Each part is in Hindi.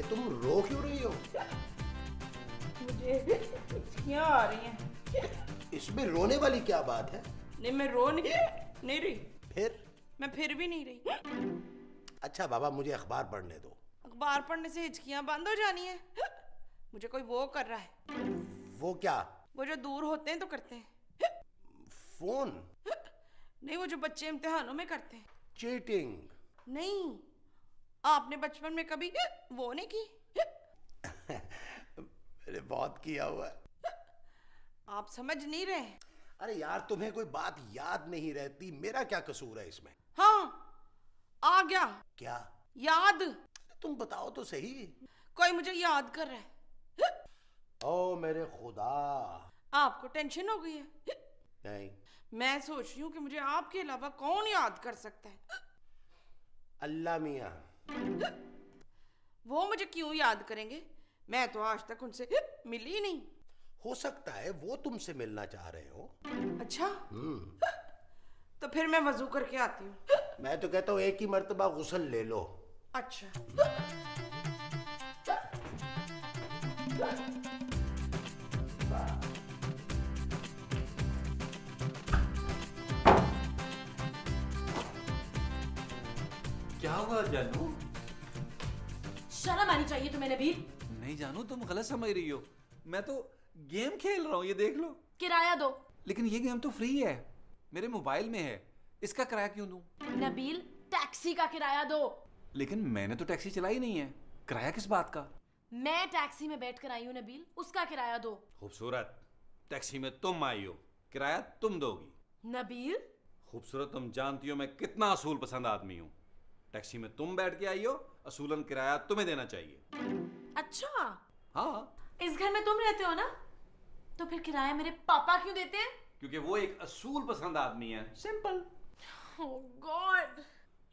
तुम रो क्यों रही हो? मुझे हिचकियां आ रही हैं। इसमें रोने वाली क्या बात है? नहीं, मैं रो नहीं रही। फिर? मैं फिर भी नहीं रही। अच्छा बाबा, मुझे अखबार पढ़ने दो। अखबार पढ़ने से हिचकियां बंद हो जानी है? मुझे कोई वो कर रहा है। वो क्या? वो जो दूर होते हैं तो करते हैं। फोन? नहीं, वो जो बच्चे इम्तिहानों में करते हैं। चीटिंग? नहीं, आपने बचपन में कभी वो नहीं की? मैंने बहुत किया हुआ है। आप समझ नहीं रहे। अरे यार, तुम्हें कोई बात याद नहीं रहती, मेरा क्या कसूर है इसमें? हाँ, आ गया। क्या? याद। तुम बताओ तो सही। कोई मुझे याद कर रहा है। ओ मेरे खुदा। आपको टेंशन हो गई है? नहीं। मैं सोच रही हूँ कि मुझे आपके अलावा कौन याद कर सकता है। अल्लाह मियाँ। वो मुझे क्यों याद करेंगे? मैं तो आज तक उनसे मिली नहीं। हो सकता है वो तुमसे मिलना चाह रहे हो। अच्छा। तो फिर मैं वजू करके आती हूँ। मैं तो कहता हूँ एक ही मर्तबा गुस्ल ले लो। अच्छा। क्या हुआ जानू? शर्म आनी चाहिए तुम्हें नबील। नहीं जानू, तुम गलत समझ रही हो। मैं तो गेम खेल रहा हूँ, ये देख लो। किराया दो। लेकिन ये गेम तो फ्री है, मेरे मोबाइल में है, इसका किराया क्यों दूं? नबील, टैक्सी का किराया दो। लेकिन मैंने तो टैक्सी चलाई नहीं है, किराया किस बात का? मैं टैक्सी में बैठ कर आई हूँ नबील, उसका किराया दो। खूबसूरत, टैक्सी में तुम आई हो, किराया तुम दोगी। नबील, खूबसूरत, तुम जानती हो मैं कितना असूल पसंद आदमी हूँ। टैक्सी में तुम बैठ के आई हो, असूलन किराया तुम्हें देना चाहिए। अच्छा, हाँ, इस घर में तुम रहते हो ना, तो फिर किराया मेरे पापा क्यों देते हैं? क्योंकि वो एक असूल पसंद आदमी है, सिंपल। ओह गॉड।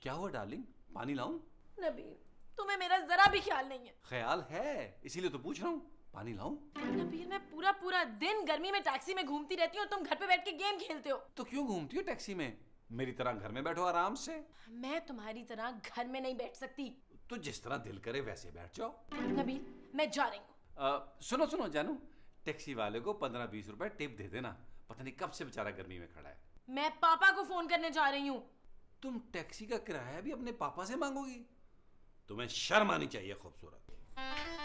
क्या हुआ डार्लिंग, पानी लाऊं? नबील, तुम्हें मेरा जरा भी ख्याल नहीं है। ख्याल है, इसीलिए तो पूछ रहा हूँ, पानी लाऊं? नबील, मैं पूरा पूरा दिन गर्मी में टैक्सी में घूमती रहती हूँ, तुम घर पे बैठ के गेम खेलते हो। तो क्यों घूमती हो टैक्सी में? मेरी तरह घर में बैठो आराम से। मैं तुम्हारी तरह घर में नहीं बैठ सकती। तो जिस तरह दिल करे वैसे बैठ जाओ। नबील, मैं जा रही हूँ। सुनो सुनो जानू, टैक्सी वाले को 15-20 रुपए टिप दे देना, पता नहीं कब से बेचारा गर्मी में खड़ा है। मैं पापा को फोन करने जा रही हूँ। तुम टैक्सी का किराया भी अपने पापा से मांगोगी? तुम्हें शर्म आनी चाहिए खूबसूरत।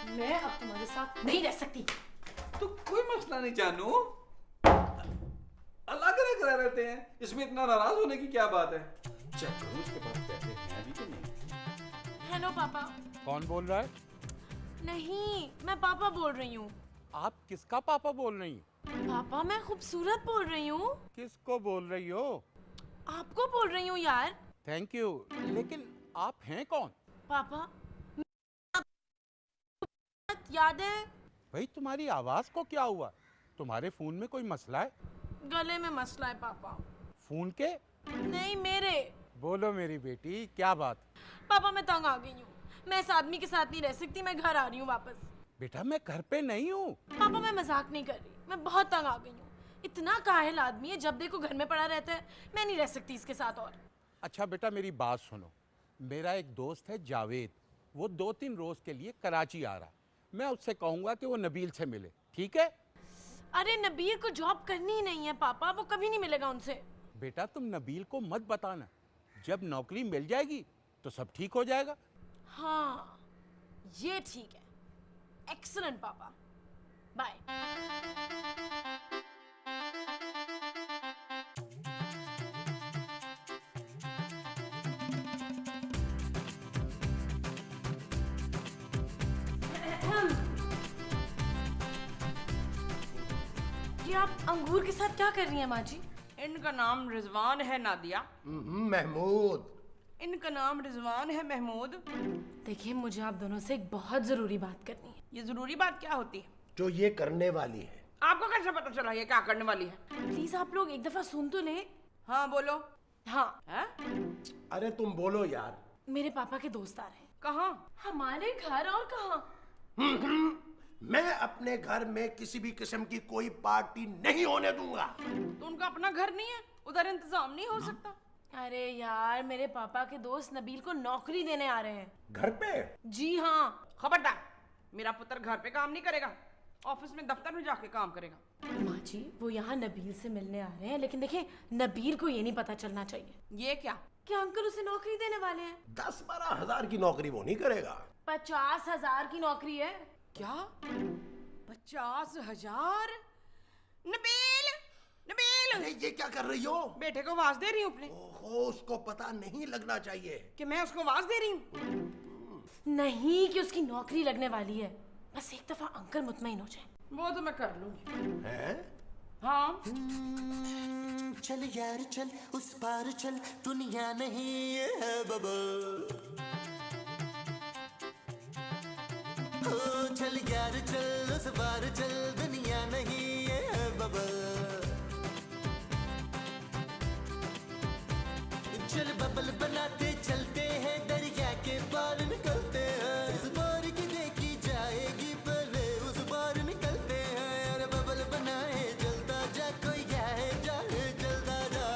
मैं अब तुम्हारे साथ नहीं रह सकती। तो कोई मसला नहीं जानू, अलग अलग रह रहते हैं, इसमें इतना नाराज होने की क्या बात है? चेक करूं इसके पास पैसे हैं भी कि नहीं। हेलो पापा। कौन बोल रहा है? नहीं, मैं पापा बोल रही हूँ। आप किसका पापा बोल रही हैं? पापा, मैं खूबसूरत बोल रही हूँ। किसको बोल रही हो? आपको बोल रही हूँ यार। थैंक यू, लेकिन आप हैं कौन? पापा, याद है? भाई तुम्हारी आवाज को क्या हुआ? तुम्हारे फोन में कोई मसला है? गले में मसला है पापा। फोन के? नहीं, मेरे। बोलो मेरी बेटी, क्या बात? पापा, मैं तंग आ गई हूँ। मैं इस आदमी के साथ नहीं रह सकती, मैं घर आ रही हूँ वापस। बेटा मैं घर पे नहीं हूँ। पापा, मैं मजाक नहीं कर रही, मैं बहुत तंग आ गई हूँ। इतना काहिल आदमी है, जब देखो घर में पड़ा रहता है। मैं नहीं रह सकती इसके साथ और। अच्छा बेटा मेरी बात सुनो, मेरा एक दोस्त है जावेद, वो 2-3 रोज के लिए कराची आ रहा है। मैं उससे कहूंगा कि वो नबील से मिले, ठीक है? अरे नबील को जॉब करनी ही नहीं है पापा, वो कभी नहीं मिलेगा उनसे। बेटा तुम नबील को मत बताना, जब नौकरी मिल जाएगी तो सब ठीक हो जाएगा। हाँ, ये ठीक है। एक्सीलेंट पापा, बाय। ये आप अंगूर के साथ क्या कर रही हैं माँ जी? इनका नाम रिजवान है नादिया। महमूद। इनका नाम रिजवान है महमूद। देखिए, मुझे आप दोनों से एक बहुत जरूरी बात करनी है। ये जरूरी बात क्या होती है? जो ये करने वाली है। आपको कैसे पता चला ये क्या करने वाली है? प्लीज आप लोग एक दफा सुन तो ले। हाँ बोलो। हाँ, है? अरे तुम बोलो यार। मेरे पापा के दोस्त आ रहे हैं। कहाँ? हमारे घर, और कहाँ? मैं अपने घर में किसी भी किस्म की कोई पार्टी नहीं होने दूंगा। तो उनका अपना घर नहीं है, उधर इंतजाम नहीं हो सकता? अरे यार, मेरे पापा के दोस्त नबील को नौकरी देने आ रहे हैं। घर पे? जी हाँ। खबरदार, मेरा पुत्र घर पे काम नहीं करेगा, ऑफिस में दफ्तर में जाके काम करेगा। माँ जी वो यहाँ नबील से मिलने आ रहे हैं, लेकिन देखिए नबील को ये नहीं पता चलना चाहिए ये क्या? कि अंकल उसे नौकरी देने वाले हैं। 10-12 हजार की नौकरी वो नहीं करेगा। 50,000 की नौकरी है। क्या? 50,000? नबील, नबील, अरे ये क्या कर रही हो? बेटे को आवाज दे रही हूँ अपने ओहो, उसको पता नहीं लगना चाहिए। कि मैं उसको आवाज दे रही हूँ। नहीं कि उसकी नौकरी लगने वाली है, बस एक दफा अंकल मुतमईन हो जाए। वो तो मैं कर लूंगी। हैं? हाँ, चल यार चल उस पार चल, दुनिया नहीं ये है बबल। ओ चल यार चल उस पार चल, दुनिया नहीं ये है बबल। चल बबल बनाते चलते हैं, दरिया के पार निकलते हैं। इस बार की देखी जाएगी पहले उस बार निकलते हैं। अरे बबल बनाए जलता जा, कोई आए जाए जलता जा।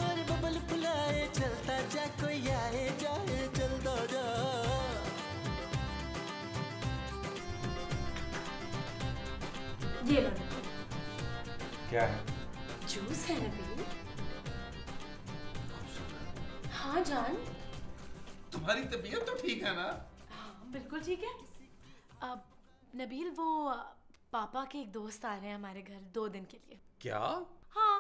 अरे बबल बुलाए चलता जा, कोई आए जाए जलता जा। ये लो क्या है? जूस है नबील। हाँ जान। तुम्हारी तबीयत तो ठीक है ना? हाँ बिल्कुल ठीक है। अब नबील वो पापा के एक दोस्त आ रहे हैं हमारे घर 2 दिन के लिए। क्या? हाँ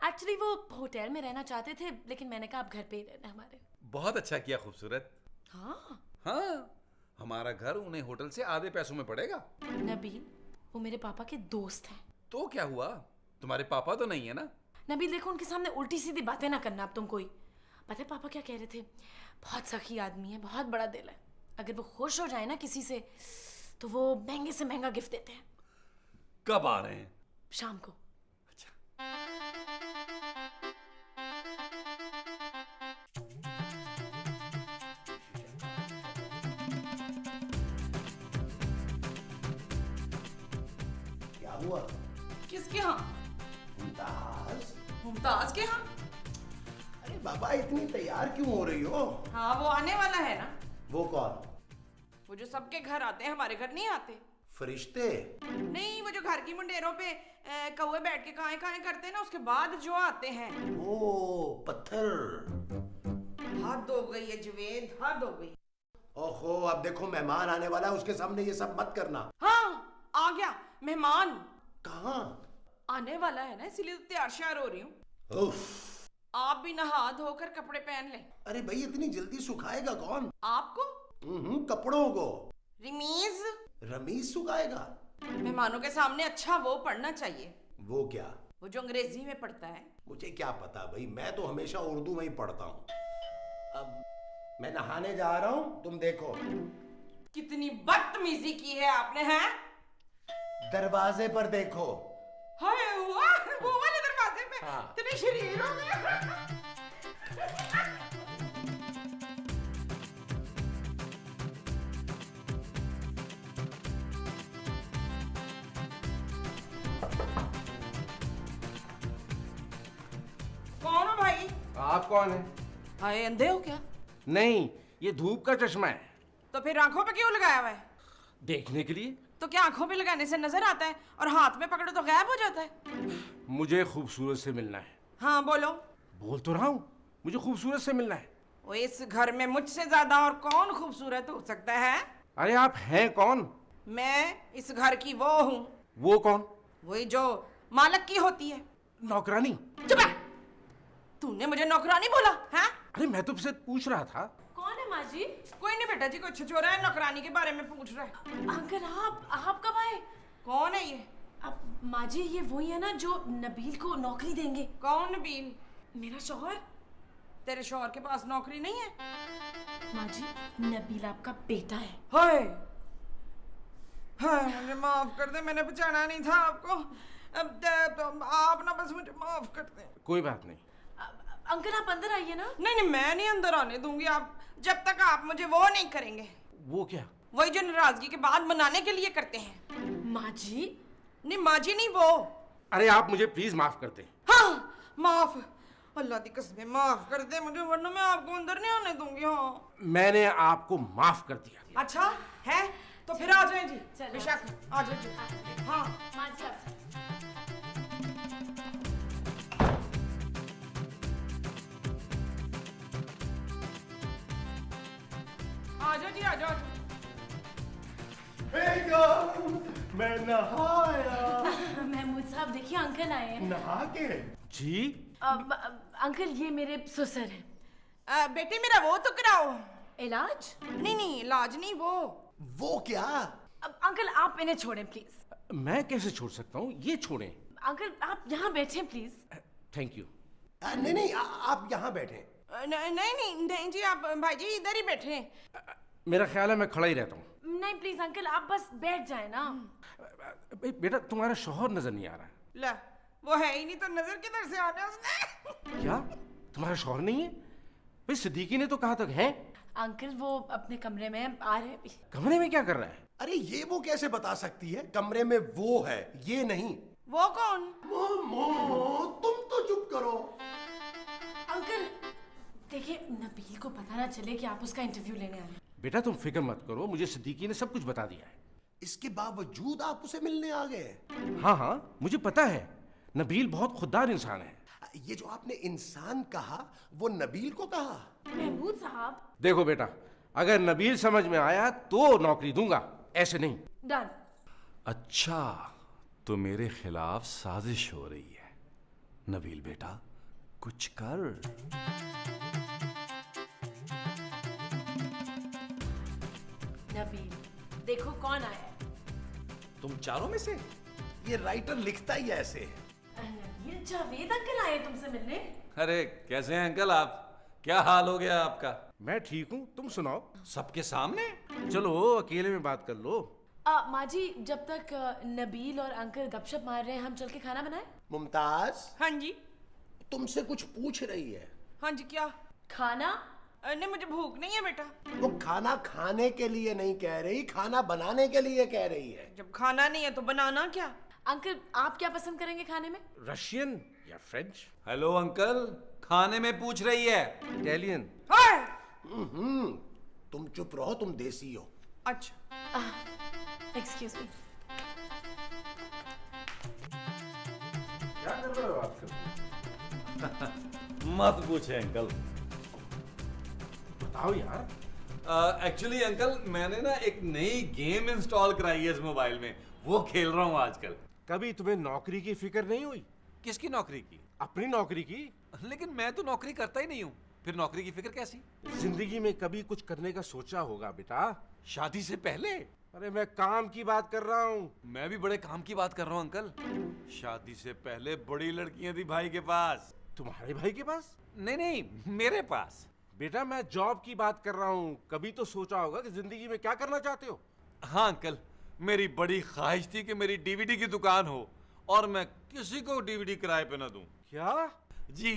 एक्चुअली वो होटल में रहना चाहते थे, लेकिन मैंने कहा आप घर पे ही रहना हमारे। बहुत अच्छा किया खूबसूरत। हाँ हाँ, हमारा घर उन्हें होटल से आधे पैसों में पड़ेगा। नबील वो मेरे पापा के दोस्त हैं। तो क्या हुआ? तुम्हारे पापा तो नहीं है ना? नबील देखो उनके सामने उल्टी सीधी बातें ना करना अब तुम कोई। पता है पापा क्या कह रहे थे? बहुत सखी आदमी है, बहुत बड़ा दिल है, अगर वो खुश हो जाए ना किसी से तो वो महंगे से महंगा गिफ्ट देते हैं। कब आ रहे हैं? शाम को। अच्छा। क्या हुआ? किसके यहाँ? मुमताज? मुमताज के यहाँ? अरे बाबा इतनी तैयार क्यों हो रही हो? हाँ, वो आने वाला है ना। वो कौन? वो जो सबके घर आते हैं, हमारे घर नहीं आते। फरिश्ते? नहीं, वो जो घर की मुंडेरों पे कौवे बैठ के काएं काएं करते हैं ना, उसके बाद जो आते हैं। ओ पत्थर। हद हो गई है जुवेद, हद हो गई। ओहो, अब देखो मेहमान आने वाला है, उसके सामने ये सब मत करना। हाँ, आ गया मेहमान। कहाँ? आने वाला है ना, इसीलिए तो तैयार श्यार हो रही हूँ। उफ। आप भी नहा धोकर कपड़े पहन लें। अरे भाई इतनी जल्दी सुखाएगा कौन? आपको? कपड़ों को। रिमीज? रमीज सुखाएगा? मेहमानों के सामने अच्छा वो पढ़ना चाहिए। वो क्या? वो जो अंग्रेजी में पढ़ता है। मुझे क्या पता भाई, मैं तो हमेशा उर्दू में ही पढ़ता हूँ। अब मैं नहाने जा रहा हूँ, तुम देखो। कितनी बदतमीजी की है आपने, हैं? दरवाजे पर देखो। हाय वाह, वो वाले दरवाजे पे। हाँ। इतने शरीर हो गए। कौन हो भाई? आप कौन है? हाय, अंधे हो क्या? नहीं, ये धूप का चश्मा है। तो फिर आंखों पे क्यों लगाया हुआ है? देखने के लिए। तो क्या आंखों पे लगाने से नजर आता है और हाथ में पकड़ो तो गायब हो जाता है? मुझे खूबसूरत से मिलना है। हाँ बोलो। बोल तो रहा हूँ, मुझे खूबसूरत से मिलना है। वो इस घर में मुझसे ज्यादा और कौन खूबसूरत हो सकता है? अरे आप हैं कौन? मैं इस घर की वो हूँ। वो कौन? वही जो मालक की होती है। नौकरानी? चुप है! तूने मुझे नौकरानी बोला है? अरे मैं तो आपसे पूछ रहा था। कौन है माँ जी? कोई नहीं बेटा जी, कोई छिछोरा है, नौकरानी के बारे में पूछ रहा है। अंकल आप कब आए? कौन है ये? अब माँ जी ये वही है ना जो नबील को नौकरी देंगे। कौन नबील? मेरा शौहर। तेरे शौहर के पास नौकरी नहीं है? माँ जी नबील आपका बेटा है। हाय हाय, मुझे माफ कर दे, मैंने पहचाना नहीं था आपको। अब आप ना बस मुझे माफ कर दे। कोई बात नहीं। अंकल आप अंदर आइए ना। नहीं, मैं नहीं अंदर आने दूंगी आप जब तक आप मुझे वो नहीं करेंगे। वो क्या? वही जो नाराजगी के बाद मनाने के लिए करते हैं। माँ जी। नहीं माँ जी नहीं, वो। अरे आप मुझे प्लीज माफ कर दें। हाँ माफ। अल्लाह दी कसम माफ कर दे मुझे, वरना मैं आपको अंदर नहीं आने दूंगी। हाँ मैंने आपको माफ कर दिया। अच्छा है तो फिर आ जाए जी, चलो। बेशक आ जाए जी। हाँ माँ जी आप आ जाओ जी, आ जाओ। मैं नहाया। महमूद साहब देखिए अंकल आए हैं। नहा के? जी? अंकल ये मेरे ससुर हैं। बेटे मेरा वो तो कराओ। इलाज? नहीं इलाज नहीं, वो क्या? अंकल आप इन्हें छोड़ें प्लीज। मैं कैसे छोड़ सकता हूँ? ये छोड़ें। अंकल आप यहाँ बैठें प्लीज। Thank you. नहीं आप यहाँ बैठे। नहीं जी, आप भाई जी इधर ही बैठे। मेरा ख्याल है मैं खड़ा ही रहता हूँ। नहीं प्लीज अंकल आप बस बैठ जाए ना। बेटा तुम्हारा शौहर नजर नहीं आ रहा है। ला वो है ही नहीं तो नजर किधर से आने उसने। क्या तुम्हारा शौहर नहीं है? भाई सिद्दीकी ने तो कहा तक है। अंकल वो अपने कमरे में आ रहे हैं। कमरे में क्या कर रहा है? अरे ये वो कैसे बता सकती है? कमरे में वो है, ये नहीं। वो कौन? तुम तो चुप करो। अंकल देखिए नबील को पता ना चले कि आप उसका इंटरव्यू लेने आए हैं। बेटा तुम फिक्र मत करो, मुझे सिद्दीकी ने सब कुछ बता दिया है। इसके बावजूद आप उसे मिलने आ गए? हाँ मुझे पता है, नबील बहुत खुददार इंसान है। ये जो आपने इंसान कहा वो नबील को कहा? महमूद साहब देखो बेटा, अगर नबील समझ में आया तो नौकरी दूंगा, ऐसे नहीं। डन। अच्छा तो मेरे खिलाफ साजिश हो रही है। नबील बेटा कुछ कर। नबील देखो कौन आया है। तुम चारों में से? ये राइटर लिखता ही ऐसे है। नबील जावेद अंकल आए तुमसे मिलने। अरे कैसे हैं अंकल आप? क्या हाल हो गया आपका? मैं ठीक हूँ, तुम सुनाओ। सबके सामने? चलो अकेले में बात कर लो। माँ जी जब तक नबील और अंकल गपशप मार रहे हैं हम चल के खाना बनाएं। मुमताज हाँ जी। तुमसे कुछ पूछ रही है। हाँ जी क्या? खाना? नहीं मुझे भूख नहीं है बेटा। वो खाना खाने के लिए नहीं कह रही, खाना बनाने के लिए कह रही है। जब खाना नहीं है तो बनाना क्या? अंकल आप क्या पसंद करेंगे खाने में? रशियन या फ्रेंच? हेलो अंकल, खाने में पूछ रही है। इटालियन? तुम चुप रहो, तुम देसी हो। अच्छा एक्सक्यूज मी। क्या कर रहे हो आजकल? मत पूछे अंकल। बताओ यार। एक्चुअली अंकल मैंने ना एक नई गेम इंस्टॉल कराई है इस मोबाइल में, वो खेल रहा हूँ आजकल। कभी तुम्हें नौकरी की फिक्र नहीं हुई? किसकी नौकरी की? अपनी नौकरी की। लेकिन मैं तो नौकरी करता ही नहीं हूँ, फिर नौकरी की फिक्र कैसी? जिंदगी में कभी कुछ करने का सोचा होगा बेटा। शादी से पहले? अरे मैं काम की बात कर रहा हूँ। मैं भी बड़े काम की बात कर रहा हूँ अंकल। शादी से पहले बड़ी लड़कियां थी भाई के पास। तुम्हारे भाई के पास? नहीं मेरे पास। बेटा मैं जॉब की बात कर रहा हूँ। कभी तो सोचा होगा कि जिंदगी में क्या करना चाहते हो। हाँ अंकल, मेरी बड़ी ख्वाहिश थी कि मेरी डीवीडी की दुकान हो और मैं किसी को डीवीडी किराए पे ना दूं। क्या? जी।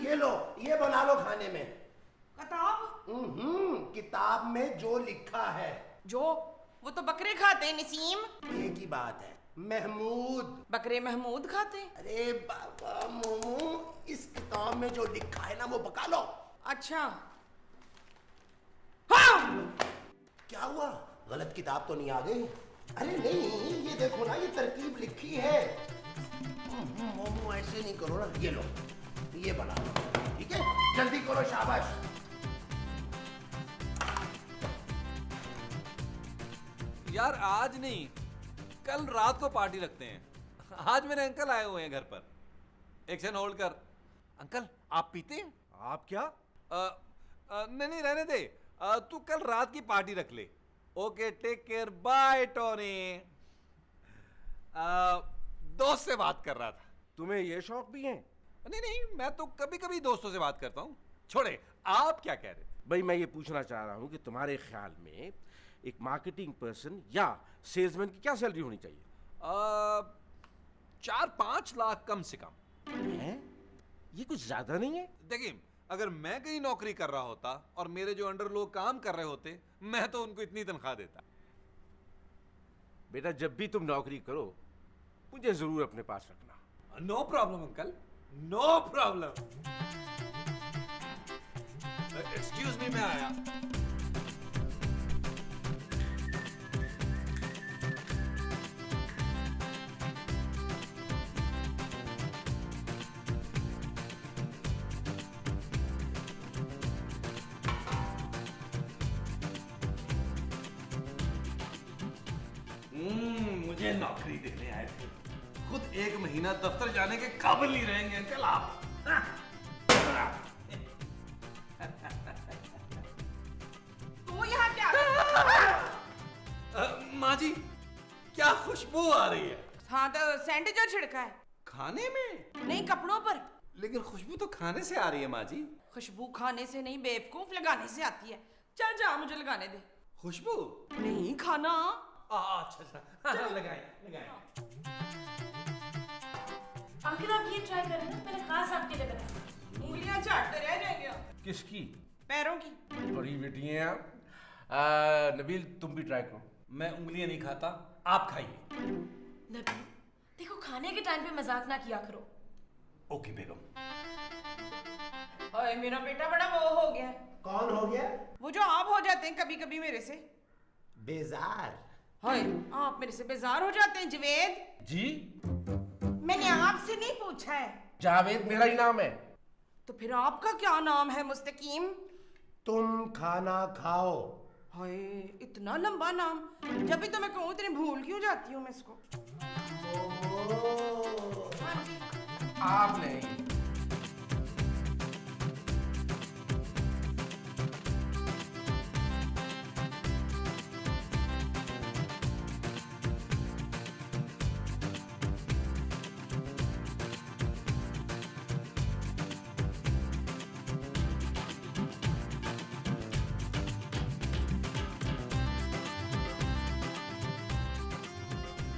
ये लो, ये बना लो खाने में। किताब? किताब में जो लिखा है। जो वो तो बकरे खाते हैं नसीम। एक ही बात है, महमूद। बकरे महमूद खाते हैं। अरे बाबा मोमो, इस किताब में जो लिखा है ना वो पका लो। अच्छा हाँ। क्या हुआ? गलत किताब तो नहीं आ गई? अरे नहीं, ये देखो ना, ये तरकीब लिखी है। मोमो ऐसे नहीं करो ना। ये लो, ये बना लो, ठीक है? जल्दी करो, शाबाश। यार आज नहीं, कल रात को पार्टी रखते हैं। आज मेरे अंकल आए हुए हैं घर पर। एक सेकंड होल्ड कर। अंकल आप पीते हैं? आप क्या? नहीं रहने दे। तू कल रात की पार्टी रख ले। Okay take care, bye Tony. दोस्त से बात कर रहा था। तुम्हें ये शौक भी है? नहीं मैं तो कभी कभी दोस्तों से बात करता हूँ। छोड़े, आप क्या कह रहे थे? भाई मैं ये पूछना चाह रहा हूँ कि तुम्हारे ख्याल में एक मार्केटिंग पर्सन या सेल्समैन की क्या सैलरी होनी चाहिए? 4-5 लाख कम से कम। हैं? ये कुछ ज्यादा नहीं है? देखिए, अगर मैं कहीं नौकरी कर रहा होता और मेरे जो अंडर लोग काम कर रहे होते, मैं तो उनको इतनी तनख्वाह देता। बेटा जब भी तुम नौकरी करो मुझे जरूर अपने पास रखना। No problem uncle, no problem. Excuse me, मैं आया। मुझे नौकरी देने आए थे, खुद 1 महीना दफ्तर जाने के काबिल नहीं रहेंगे अंकल आप। तू यहाँ क्या? माँ जी, क्या खुशबू आ रही है? हाँ तो सेंट जो छिड़का है। खाने में? नहीं, कपड़ों पर। लेकिन खुशबू तो खाने से आ रही है माँ जी। खुशबू खाने से नहीं बेवकूफ, लगाने से आती है। चल जा, मुझे लगाने दे। खुशबू? नहीं, खाना। अच्छा लगाए। अंकल आप ये ट्राई करें ना, मैंने खास आपके लिए बनाया। उंगलियां चाटते रह जाएंगे आप। किसकी? पैरों की। बड़ी बेटी हैं आप। नबील तुम भी ट्राई करो। मैं उंगलियां नहीं खाता, आप खाइए। नबील देखो, खाने के टाइम पे मजाक ना किया करो। ओके बेगम। ओए मेरा बेटा बड़ा वो हो गया है। कौन हो गया? वो जो आप हो जाते हैं कभी कभी मेरे से। बेजार। हाय, आप मेरे से बेजार हो जाते हैं जवेद। जी? मैंने आपसे नहीं पूछा है। जावेद मेरा ही नाम है। तो फिर आपका क्या नाम है मुस्तकीम? तुम खाना खाओ। हाय, इतना लंबा नाम। जब भी तो मैं कहूँ इतनी भूल क्यों जाती हूँ मैं इसको। हाँ जी। आप नहीं।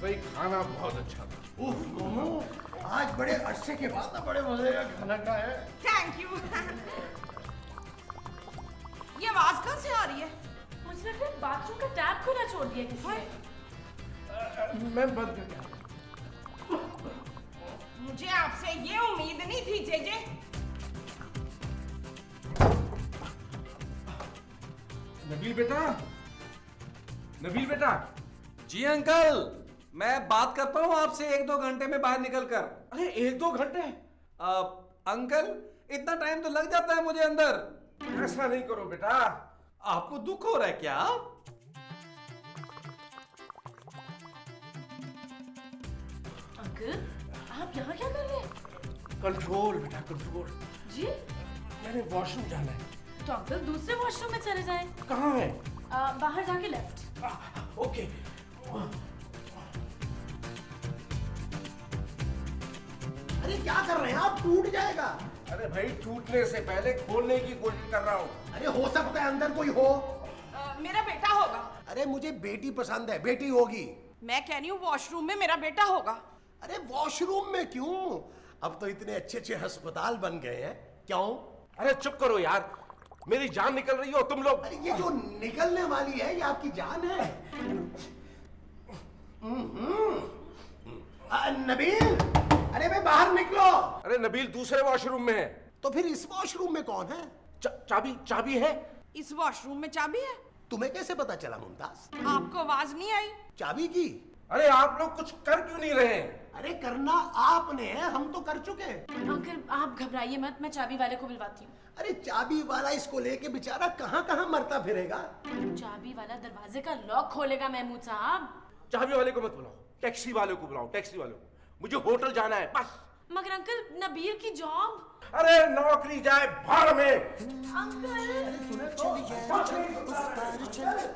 भाई खाना बहुत अच्छा था। उफ मोमो, आज बड़े अरसे के बाद बड़े मजे का खाना खाया है। Thank you. ये आवाज कहाँ से आ रही है? मुझे लगता है बाथरूम का टैप खुला छोड़ दिया किसी ने। मैं बंद कर दिया। मुझे आपसे ये उम्मीद नहीं थी जेजे। नबील बेटा, नबील बेटा। जी अंकल, मैं बात करता हूँ आपसे 1-2 घंटे में बाहर निकल कर। अरे 1-2 घंटे? अंकल इतना टाइम तो लग जाता है मुझे अंदर। ऐसा नहीं करो बेटा। आपको दुख हो रहा है क्या? अंकल आप यहाँ क्या कर रहे हैं? कंट्रोल बेटा, कंट्रोल। जी मैंने वॉशरूम जाना है। तो अंकल दूसरे वॉशरूम में चले जाएं। कहाँ है? बाहर जाके लेफ्ट। ओके। अरे क्या कर रहे हैं आप? टूट जाएगा। अरे भाई टूटने से पहले खोलने की कोशिश कर रहा हूँ। अरे हो सकता है अंदर कोई हो। मेरा बेटा होगा। अरे मुझे बेटी पसंद है, बेटी होगी। मैं कह रही हूँ वॉशरूम में मेरा बेटा होगा। अरे वॉशरूम में क्यों? अब तो इतने अच्छे अच्छे अस्पताल बन गए हैं। क्यों? अरे चुप करो यार, मेरी जान निकल रही हो तुम लोग। अरे ये जो निकलने वाली है ये आपकी जान है। नबील, अरे भाई बाहर निकलो। अरे नबील दूसरे वॉशरूम में है। तो फिर इस वॉशरूम में कौन है? चाबी है। इस वॉशरूम में चाबी है? तुम्हें कैसे पता चला मुमताज? आपको आवाज नहीं आई? चाबी की? अरे आप लोग कुछ कर क्यों नहीं रहे? अरे करना आपने है, हम तो कर चुके हैं। अंकल आप घबराइए मत, मैं चाबी वाले को बुलवाती हूँ। अरे चाबी वाला इसको लेके बेचारा कहाँ कहाँ मरता फिरेगा। चाबी वाला दरवाजे का लॉक खोलेगा महमूद साहब। चाबी वाले को मत बुलाओ, टैक्सी वाले को बुलाओ, टैक्सी वाले को। मुझे होटल जाना है बस। मगर अंकल नबील की जॉब। अरे नौकरी जाए भाड़ में। अंकल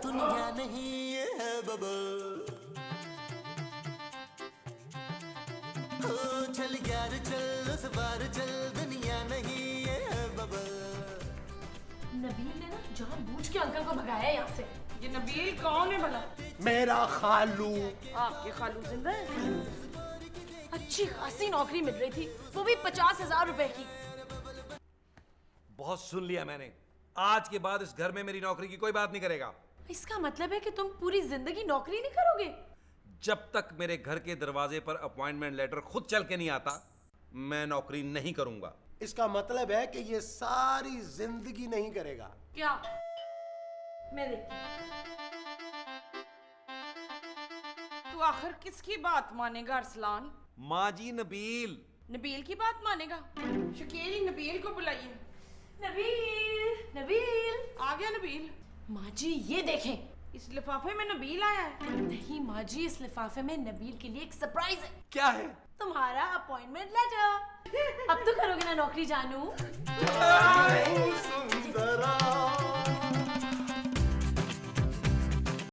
दुनिया नहीं ये है बबल। हो चल यार चल, उस बार चल, दुनिया नहीं ये है बबल। नबील ने ना जानबूझ के अंकल को भगाया है यहाँ से। ये नबील कौन है भला? मेरा खालू। आपके खालू जिंदा है? अच्छी खासी नौकरी मिल रही थी, वो भी 50,000 रुपए की। बहुत सुन लिया मैंने, आज के बाद इस घर में मेरी नौकरी की कोई बात नहीं करेगा। इसका मतलब है कि तुम पूरी जिंदगी नौकरी नहीं करोगे? जब तक मेरे घर के दरवाजे पर अपॉइंटमेंट लेटर खुद चल के नहीं आता, मैं नौकरी नहीं करूंगा। इसका मतलब है कि ये सारी जिंदगी नहीं करेगा। क्या? मैं देखती हूँ। तू आखिर किसकी बात मानेगा अरसलान? माँ जी नबील। नबील की बात मानेगा? शकील, नबील को बुलाइए। नबील, नबील। आ गया नबील। माँ जी ये देखें। इस लिफाफे में नबील आया है। नहीं माँ जी, इस लिफाफे में नबील के लिए एक सरप्राइज है। क्या है? तुम्हारा अपॉइंटमेंट लेटर। अब तो करोगे ना नौकरी जानू? सुंदरा